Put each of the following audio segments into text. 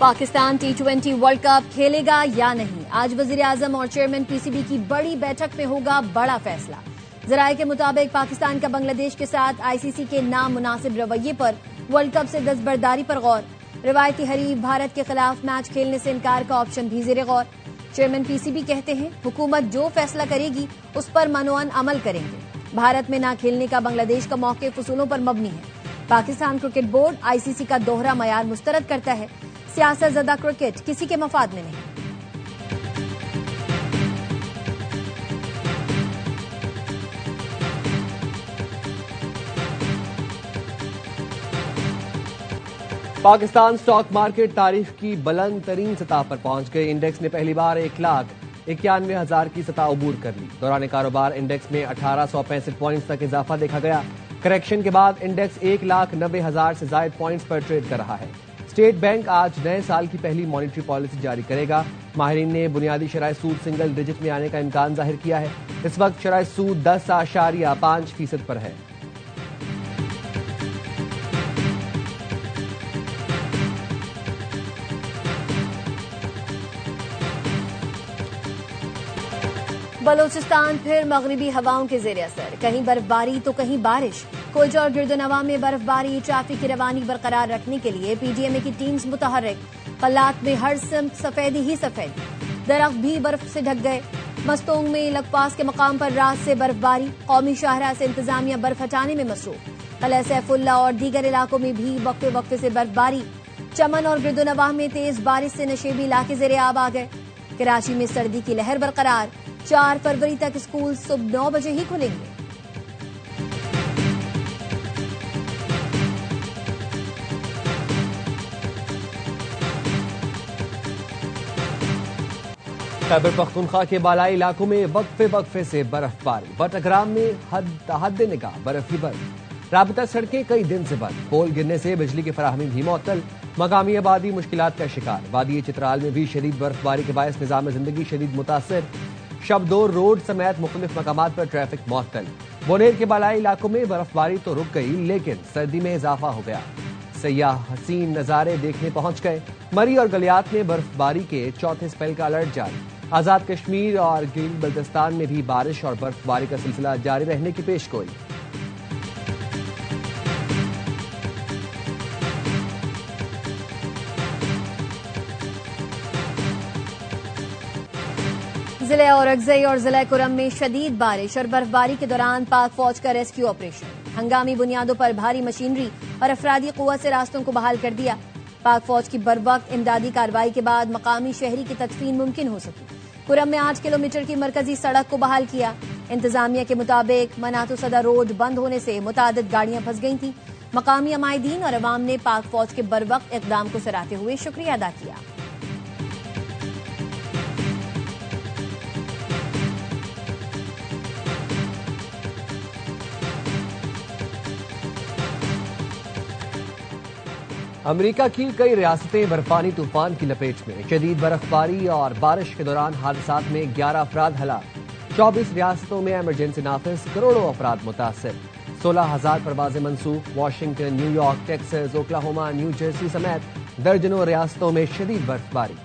Pakistan T20 world cup खेलेगा या नहीं, आज वजीर आजम और चेयरमैन पीसीबी की बड़ी बैठक में होगा बड़ा फैसला। जराये के मुताबिक पाकिस्तान का बांग्लादेश के साथ आईसीसी के नामुनासिब रवैये पर वर्ल्ड कप से दस्तबरदारी पर गौर। रिवायती हरीफ भारत के खिलाफ मैच खेलने से इनकार का ऑप्शन भी ज़ेरे गौर। चेयरमैन पीसीबी कहते हैं हुकूमत जो फैसला करेगी उस पर मनोअन अमल करेंगे। भारत में न खेलने का बांग्लादेश का मौक़िफ़ उसूलों पर मबनी है। पाकिस्तान क्रिकेट बोर्ड आईसीसी का दोहरा मयार मुस्तरद करता है। सियासत ज़दा क्रिकेट किसी के मफाद में नहीं। पाकिस्तान स्टॉक मार्केट तारीख की बुलंद तरीन सतह पर पहुंच गए। इंडेक्स ने पहली बार 1,91,000 की सतह अबूर कर ली। दौरान कारोबार इंडेक्स में 1865 पॉइंट्स तक इजाफा देखा गया। करेक्शन के बाद इंडेक्स 1,90,000 से ज्यादा पॉइंट्स पर ट्रेड कर रहा है। स्टेट बैंक आज नए साल की पहली मॉनेटरी पॉलिसी जारी करेगा। माहिरीन ने बुनियादी शराय सूद सिंगल डिजिट में आने का इम्कान जाहिर किया है। इस वक्त शराय सूद 10.5% पर है। बलोचिस्तान फिर मगरिबी हवाओं के जेर असर, कहीं बर्फबारी तो कहीं बारिश। कोयटा और गिरदोनवा में बर्फबारी, ट्रैफिक की रवानी बरकरार रखने के लिए पीडीएमए की टीम्स मुतहर्रिक। पलात में हर सिमत सफेदी ही सफेदी, दरख्त भी बर्फ से ढक गए। मस्तोंग में लकपास के मकाम पर रात से बर्फबारी, कौमी शाहरा से इंतजामिया बर्फ हटाने में मसरूफ। कलह सैफुल्ला और दीगर इलाकों में भी वक्फे वक्फे से बर्फबारी। चमन और गिरदोनवा में तेज बारिश से नशेबी इलाके जेर आब आ गए। कराची में सर्दी की लहर बरकरार, 4 फरवरी तक स्कूल सुबह 9 बजे ही खुलेंगे। खैबर पख्तूनख्वा के बालाई इलाकों में वक्फे वक्फे से बर्फबारी। बटग्राम में हद निगाह बर्फ ही बर्फ। राबता सड़कें कई दिन से बंद। पोल गिरने से बिजली की फराहमी भी मुअत्तल। मकामी आबादी मुश्किलात का शिकार। वादी चित्राल में भी शदीद बर्फबारी के बायस निजाम जिंदगी शदीद मुतासर। शबदोर रोड समेत मुख्तलिफ मकामात पर ट्रैफिक मुअत्तल। बोनेर के बालाई इलाकों में बर्फबारी तो रुक गई, लेकिन सर्दी में इजाफा हो गया। सयाह हसीन नजारे देखने पहुंच गए। मरी और गलियात में बर्फबारी के चौथे स्पेल का अलर्ट जारी। आजाद कश्मीर और गिल बल्तिस्तान में भी बारिश और बर्फबारी का सिलसिला जारी रहने की पेशगोई। जिले औरंगज़ई और जिला कुरम में शदीद बारिश और बर्फबारी के दौरान पाक फौज का रेस्क्यू ऑपरेशन। हंगामी बुनियादों पर भारी मशीनरी और अफरादी कुव्वत से रास्तों को बहाल कर दिया। पाक फौज की बरवक्त इमदादी कार्रवाई के बाद मकामी शहरी की तदफीन मुमकिन हो सकी। कुरम में 8 किलोमीटर की मरकजी सड़क को बहाल किया। इंतजामिया के मुताबिक मनातु सदा रोड बंद होने से मुतादिद गाड़ियां फंस गई थीं। मकामी अमायदीन और अवाम ने पाक फौज के बरवक्त इकदाम को सराहते हुए शुक्रिया अदा किया। अमेरिका की कई रियासतें बर्फानी तूफान की लपेट में। शदीद बर्फबारी और बारिश के दौरान हादसात में 11 अफराद हलाक। 24 रियासतों में इमरजेंसी नाफिज, करोड़ों अफराद मुतासर। 16,000 परवाजें मनसूख। Washington, New York, Texas, Oklahoma, new Jersey समेत दर्जनों रियासतों में शदीद बर्फबारी,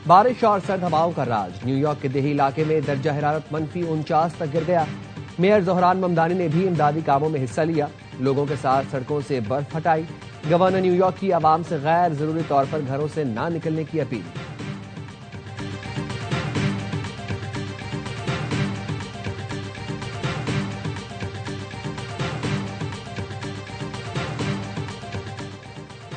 बारिश और सर्द हवाओं का राज। न्यूयॉर्क के देही इलाके में दर्जा हरारत -49 तक गिर गया। मेयर जोहरान ममदानी ने भी इमदादी कामों में हिस्सा लिया। लोगों के साथ सड़कों से बर्फ हटाई। गवर्नर न्यूयॉर्क की आवाम से गैर जरूरी तौर पर घरों से ना निकलने की अपील।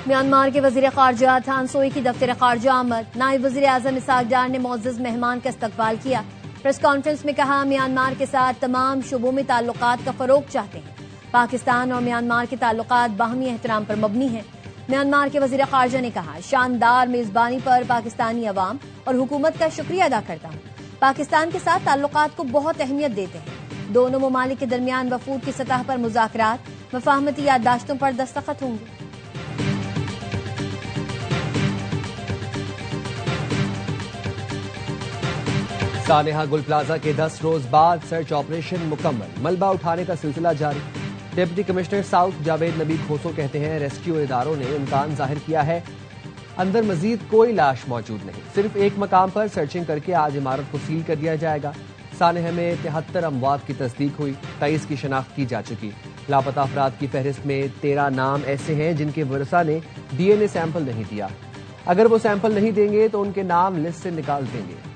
म्यांमार के वजीर खारजा थान सोई की दफ्तर खारजा आमद। नायब वजीर आजम इसाक डार ने मोअज़्ज़ज़ मेहमान का इस्तकबाल किया। प्रेस कॉन्फ्रेंस में कहा म्यांमार के साथ तमाम शुबों में ताल्लुकात का फरोग चाहते हैं। पाकिस्तान और म्यांमार के ताल्लुकात बाहमी एहतराम पर मबनी हैं। म्यांमार के वजीर खारजा ने कहा शानदार मेजबानी पर पाकिस्तानी अवाम और हुकूमत का शुक्रिया अदा करता हूँ। पाकिस्तान के साथ ताल्लुकात को बहुत अहमियत देते हैं। दोनों ममालिक के दरमियान वफूद की सतह पर मुज़ाकरात, मफाहमती याददाश्तों पर दस्तखत होंगे। सानेहा गुल प्लाजा के 10 रोज बाद सर्च ऑपरेशन मुकम्मल। मलबा उठाने का सिलसिला जारी। डिप्टी कमिश्नर साउथ जावेद नबी खोसो कहते हैं रेस्क्यू इदारों ने इम्कान जाहिर किया है अंदर मजीद कोई लाश मौजूद नहीं। सिर्फ एक मकाम पर सर्चिंग करके आज इमारत को सील कर दिया जाएगा। सानह में 73 अमवात की तस्दीक हुई, 23 की शनाख्त की जा चुकी। लापता अफराद की फहरिस्त में 13 नाम ऐसे हैं जिनके वरसा ने DNA सैंपल नहीं दिया। अगर वो सैंपल नहीं देंगे तो उनके नाम लिस्ट से निकाल देंगे।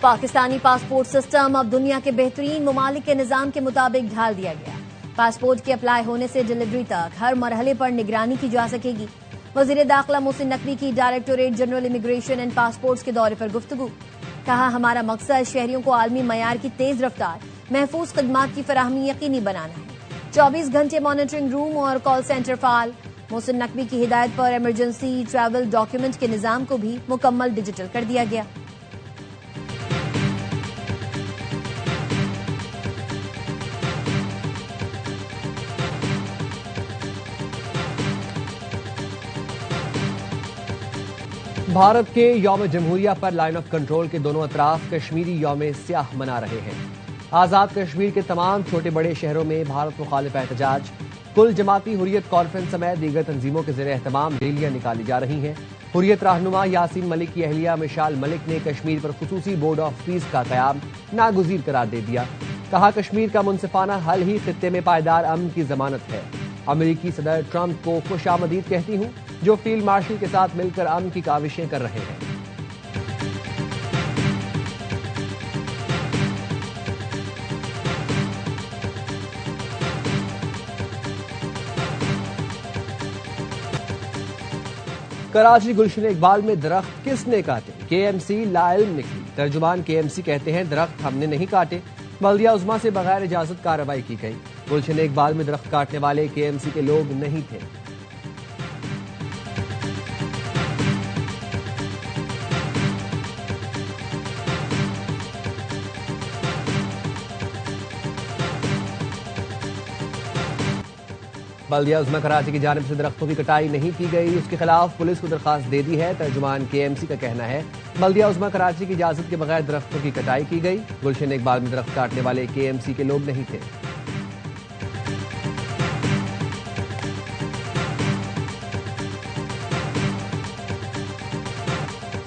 पाकिस्तानी पासपोर्ट सिस्टम अब दुनिया के बेहतरीन ममालिक के निजाम के मुताबिक ढाल दिया गया। पासपोर्ट के अप्लाई होने से डिलीवरी तक हर मरहले पर निगरानी की जा सकेगी। वजीर दाखिला मोहसिन नकवी की directorate general immigration and passports के दौरे पर गुफ्तगू। कहा, हमारा मकसद शहरियों को आलमी मयार की तेज रफ्तार महफूज खदमात की फराहमी यकीनी बनाना है। 24 घंटे मॉनिटरिंग रूम और कॉल सेंटर फाल। मोहसिन नकवी की हिदायत पर इमरजेंसी ट्रैवल डॉक्यूमेंट के निजाम को भी मुकम्मल डिजिटल कर दिया गया। भारत के यौम जमहूरिया पर लाइन ऑफ कंट्रोल के दोनों अतराफ कश्मीरी यौम स्याह मना रहे हैं। आजाद कश्मीर के तमाम छोटे बड़े शहरों में भारत मुखालिफ एहतजाज। कुल जमाती हुर्रियत कॉन्फ्रेंस समेत दीगर तंजीमों के ज़रिए एहतमाम रैलियां निकाली जा रही हैं। हुर्रियत रहनुमा यासीन मलिक की अहलिया मिशाल मलिक ने कश्मीर पर खुसूसी बोर्ड ऑफ पीस का क़याम नागुज़ीर करार दे दिया। कहा, कश्मीर का मुनसिफाना हल ही खित्ते में पायदार अमन की जमानत है। अमेरिकी सदर ट्रंप को खुशामदीद कहती हूं, जो फील्ड मार्शल के साथ मिलकर अमन की काविशें कर रहे हैं। कराची गुलशन इकबाल में दरख्त किसने काटे, KMC लाइल्म निकली। तर्जुमान KMC कहते हैं, दरख्त हमने नहीं काटे, बल्दिया उज़्मा से बगैर इजाजत कार्रवाई की गई। गुलशन इकबाल में दरख्त काटने वाले KMC के लोग नहीं थे। बल्दिया उज़्मा कराची की जानिब से दरख्तों की कटाई नहीं की गई, उसके खिलाफ पुलिस को दरखास्त दे दी है। तर्जुमान KMC का कहना है, बल्दिया उज़्मा कराची की इजाजत के बगैर दरख्तों की कटाई की गई। गुलशन इकबाल में दरख्त काटने वाले KMC के लोग नहीं थे।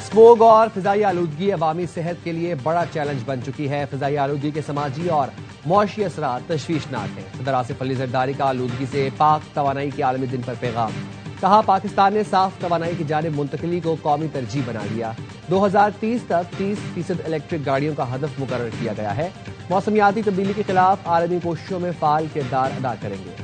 स्मोग और फिजाई आलूदगी अवामी सेहत के लिए बड़ा चैलेंज बन चुकी है। फिजाई आलूदगी के समाजी और मौशी असरात तशवीशनाक हैं। सदर आसिफ अली जरदारी का आलूदगी से पाक तवानाई के आलमी दिन पर पैगाम। कहा, पाकिस्तान ने साफ तवानाई की जानिब मुंतकिली को कौमी तरजीह बना लिया। 2030 तक 30% इलेक्ट्रिक गाड़ियों का हदफ मुकर्रर किया गया है। मौसमियाती तब्दीली के खिलाफ आलमी कोशिशों में फाल किरदार अदा करेंगे।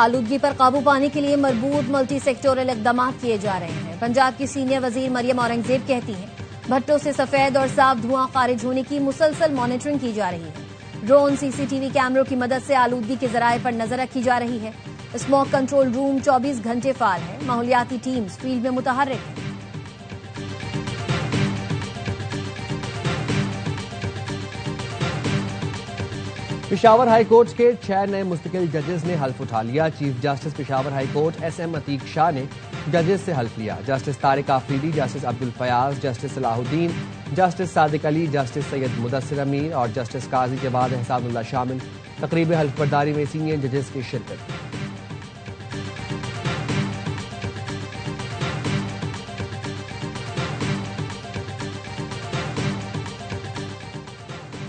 आलूदगी पर काबू पाने के लिए मरबूत मल्टी सेक्टोरल इकदाम किए जा रहे हैं। पंजाब की सीनियर वजीर मरियम औरंगजेब कहती हैं, भट्टों से सफेद और साफ धुआं खारिज होने की मुसलसल मॉनिटरिंग की जा रही है। ड्रोन CCTV कैमरों की मदद से आलूदगी के जराये पर नजर रखी जा रही है। स्मोक कंट्रोल रूम 24 घंटे फाल है। माहौलियाती टीम्स फील्ड में मुतहर्रिक है। पेशावर हाई कोर्ट के 6 नए मुस्तकिल जजेस ने हल्फ उठा लिया। Chief justice Peshawar high court SM Atiq Shah ने जजेस से हल्फ लिया। Justice Tariq Afridi, justice Abdul Fayyaz, justice Salahuddin, justice Sadiq Ali, justice Syed Mudassir Amir और जस्टिस काजी जवाद एहसानुल्लाह शामिल। तकरीब हल्फ बर्दारी में सीनियर जजेस की शिरकत।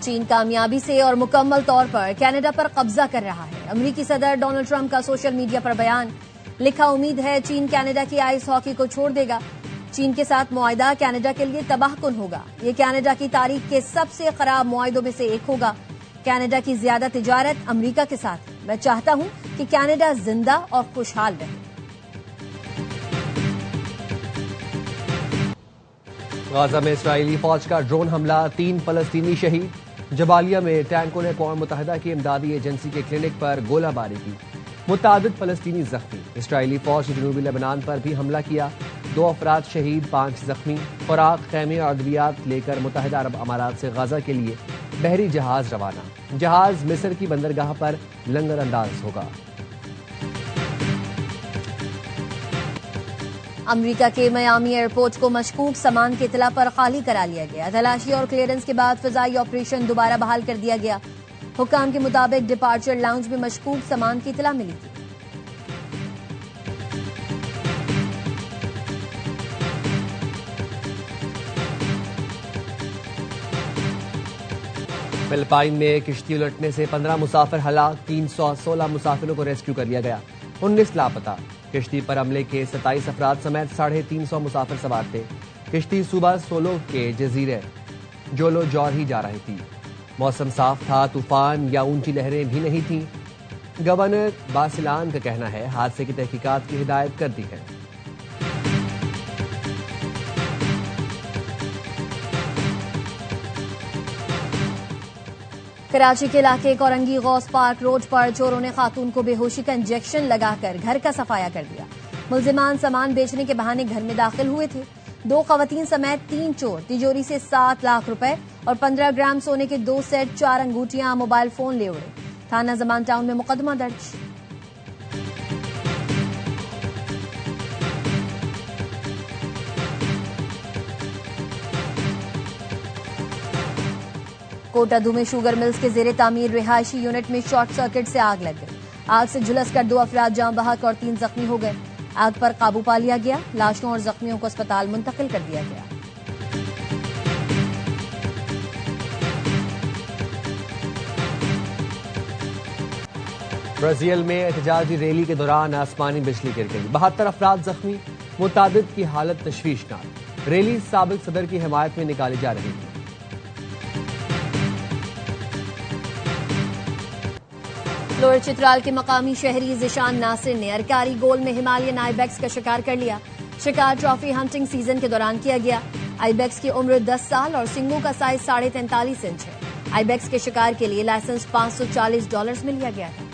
चीन कामयाबी से और मुकम्मल तौर पर कनाडा पर कब्जा कर रहा है। अमेरिकी सदर डोनाल्ड ट्रंप का सोशल मीडिया पर बयान। लिखा, उम्मीद है चीन कनाडा की आइस हॉकी को छोड़ देगा। चीन के साथ मुआहदा कनाडा के लिए तबाहकुन होगा। ये कनाडा की तारीख के सबसे खराब मुआहदों में से एक होगा। कनाडा की ज्यादा तिजारत अमेरिका के साथ है। मैं चाहता हूं कि कनाडा जिंदा और खुशहाल रहे। गाजा में इस्राएली फौज का ड्रोन हमला, 3 फलस्तीनी शहीद। जबालिया में टैंकों ने अक़वाम मुत्तहिदा की इमदादी एजेंसी के क्लिनिक पर गोलाबारी की। मुतादिद फलस्तीनी जख्मी। इस्राएली फौज ने जनूबी लेबनान पर भी हमला किया। 2 अफराद शहीद, 5 जख्मी। खुराक, खैमे और अद्वियात लेकर मुत्तहिदा अरब अमारात से गाजा के लिए बहरी जहाज रवाना। जहाज मिस्र की बंदरगाह पर लंगर अंदाज होगा। अमेरिका के मियामी एयरपोर्ट को मशकूक सामान की इतला पर खाली करा लिया गया। तलाशी और क्लियरेंस के बाद फिजाई ऑपरेशन दोबारा बहाल कर दिया गया। हुक्काम के मुताबिक डिपार्चर लाउंज में मशकूक सामान की इतला मिली थी। फिलिपाइन में किश्ती उलटने से 15 मुसाफिर हलाक, 316 मुसाफिरों को रेस्क्यू कर लिया गया, 19 लापता। किश्ती पर हमले के 27 अफराद समेत 350 मुसाफिर सवार थे। किश्ती सुबह सोलो के जजीरे जोलो जौरही जा रही थी। मौसम साफ था, तूफान या ऊंची लहरें भी नहीं थीं। गवर्नर बासिलान का कहना है हादसे की तहकीकात की हिदायत कर दी है। कराची के इलाके कोरंगी गौस पार्क रोड पर चोरों ने खातून को बेहोशी का इंजेक्शन लगाकर घर का सफाया कर दिया। मुल्जिमान सामान बेचने के बहाने घर में दाखिल हुए थे। 2 खवातीन समेत 3 चोर तिजोरी से 7 लाख रुपए और 15 ग्राम सोने के 2 सेट, 4 अंगूठियां, मोबाइल फोन ले उड़े। थाना जमान टाउन में मुकदमा दर्ज। कोटादू में शुगर मिल्स के जेरे तामीर रिहायशी यूनिट में शॉर्ट सर्किट से आग लग गई। आग से झुलसकर 2 अफराद जाम बहक और 3 जख्मी हो गए। आग पर काबू पा लिया गया। लाशों और जख्मियों को अस्पताल मुंतकिल कर दिया गया। ब्राजील में एहतजाजी रैली के दौरान आसमानी बिजली गिर गई, 72 अफराद जख्मी, मुतादिद की हालत तशवीशनाक। रैली साबिक सदर की हिमायत में निकाली जा रही थी। लोअर चित्राल के मकामी शहरी जिशान नासिर ने अरकारी गोल में हिमालयन आइबेक्स का शिकार कर लिया। शिकार ट्रॉफी हंटिंग सीजन के दौरान किया गया। आइबेक्स की उम्र 10 साल और सिंगों का साइज 43.5 इंच है। आइबेक्स के शिकार के लिए लाइसेंस $540 में लिया गया था।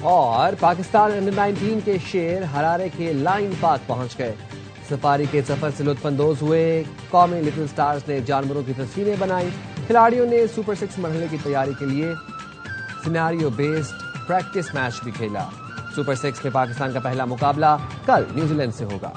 और पाकिस्तान अंडर 19 के शेर हरारे के लाइन पार्क पहुंच गए। सफारी के सफर से लुत्फानंदोज हुए। कौमी लिटिल स्टार्स ने जानवरों की तस्वीरें बनाई। खिलाड़ियों ने सुपर 6 मरहले की तैयारी के लिए सिनेरियो बेस्ड प्रैक्टिस मैच भी खेला। सुपर 6 में पाकिस्तान का पहला मुकाबला कल न्यूजीलैंड से होगा।